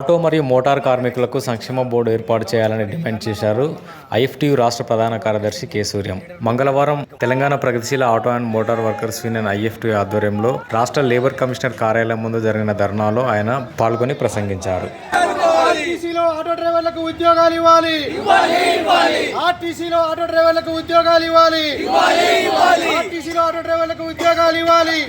Auto మరియు motor కార్మికులకు సంక్షేమ బోర్డు ఏర్పాటు చేయాలని డిమాండ్ చేశారు ఐఎఫ్టియు రాష్ట్ర ప్రధాన కార్యదర్శి కె సూర్యం. మంగళవారం తెలంగాణ ప్రగతిశీల auto and motor workers union IFTU ఆధ్వర్యంలో రాష్ట్ర లేబర్ కమిషనర్ కార్యాలయం ముందు జరిగిన ధర్నాలో ఆయన పాల్గొని ప్రసంగించారు. ఆర్టీసీలో ఆటో డ్రైవర్లకు ఉద్యోగాలు ఇవ్వాలి. ఆర్టీసీలో ఆటో డ్రైవర్లకు ఉద్యోగాలు ఇవ్వాలి. ఆర్టీసీలో ఆటో డ్రైవర్లకు ఉద్యోగాలు ఇవ్వాలి.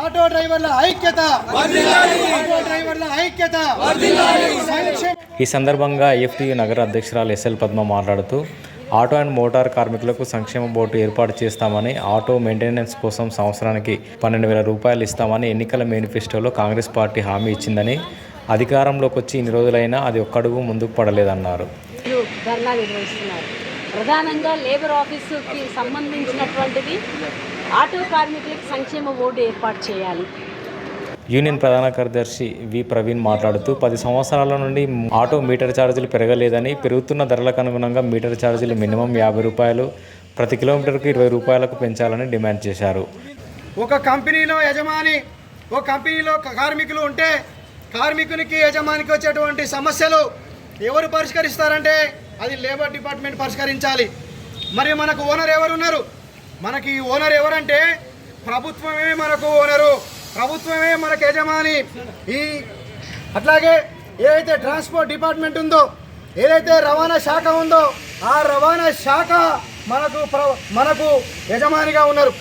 ఆటో డ్రైవర్ల ఐక్యత. ఆటో డ్రైవర్ల ఐక్యత. ఈ సందర్భంగా ఐఎఫ్టియు నగర అధ్యక్షురాలు ఎస్ఎల్ పద్మ మాట్లాడుతూ ఆటో అండ్ మోటార్ కార్మికులకు సంక్షేమ బోర్డు ఏర్పాటు చేస్తామని, ఆటో మెయింటెనెన్స్ కోసం సంవత్సరానికి 12,000 రూపాయలు ఇస్తామని ఎన్నికల మేనిఫెస్టోలో కాంగ్రెస్ పార్టీ హామీ ఇచ్చిందని, అధికారంలోకి వచ్చి ఇన్ని రోజులైనా అది ఒక్కడుగు ముందుకు పడలేదన్నారు. ధర్నా నిర్వహిస్తున్నారు. ప్రధానంగా లేబర్ ఆఫీసుకి సంబంధించినటువంటిది ఆటో కార్మికులకు సంక్షేమ బోర్డు ఏర్పాటు చేయాలి. యూనియన్ ప్రధాన కార్యదర్శి వి ప్రవీణ్ మాట్లాడుతూ 10 సంవత్సరాల నుండి ఆటో మీటర్ ఛార్జీలు పెరగలేదని, పెరుగుతున్న ధరలకు అనుగుణంగా మీటర్ ఛార్జీలు మినిమం 50 రూపాయలు, ప్రతి కిలోమీటర్కు 20 రూపాయలకు పెంచాలని డిమాండ్ చేశారు. ఒక కంపెనీలో యజమాని, ఒక కంపెనీలో కార్మికులు ఉంటే కార్మికునికి యజమానికి వచ్చేటువంటి సమస్యలు ఎవరు పరిష్కరిస్తారంటే అది లేబర్ డిపార్ట్మెంట్ పరిష్కరించాలి. మరి మనకు ఓనర్ ఎవరున్నారు? మనకి ఓనర్ ఎవరంటే ప్రభుత్వమే మనకు ఓనరు, ప్రభుత్వమే మనకు యజమాని. అట్లాగే ఏదైతే ట్రాన్స్పోర్ట్ డిపార్ట్మెంట్ ఉందో, ఏదైతే రవాణా శాఖ ఉందో, ఆ రవాణా శాఖ మనకు యజమానిగా ఉన్నారు.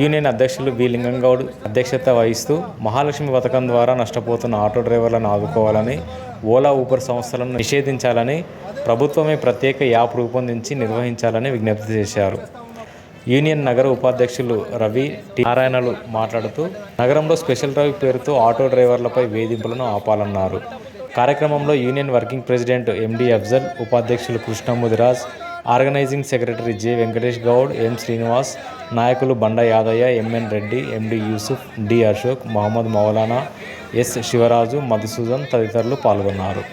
యూనియన్ అధ్యక్షులు వి లింగంగౌడ్ అధ్యక్షత వహిస్తూ మహాలక్ష్మి పథకం ద్వారా నష్టపోతున్న ఆటో డ్రైవర్లను ఆదుకోవాలని, ఓలా ఊబర్ సంస్థలను నిషేధించాలని, ప్రభుత్వమే ప్రత్యేక యాప్ రూపొందించి నిర్వహించాలని విజ్ఞప్తి చేశారు. యూనియన్ నగర ఉపాధ్యక్షులు రవి టి నారాయణలు మాట్లాడుతూ నగరంలో స్పెషల్ డ్రైవ్ పేరుతో ఆటో డ్రైవర్లపై వేధింపులను ఆపాలన్నారు. కార్యక్రమంలో union working president MD Afzal, ఉపాధ్యక్షులు Krishna Mudiraj, organising secretary J Venkatesh Goud, M Srinivas, నాయకులు Banda Yadaiah, MN Reddy, MD Yusuf, D Ashok, Mohammed Maulana, S Sivaraju, Madhusudan తదితరులు పాల్గొన్నారు.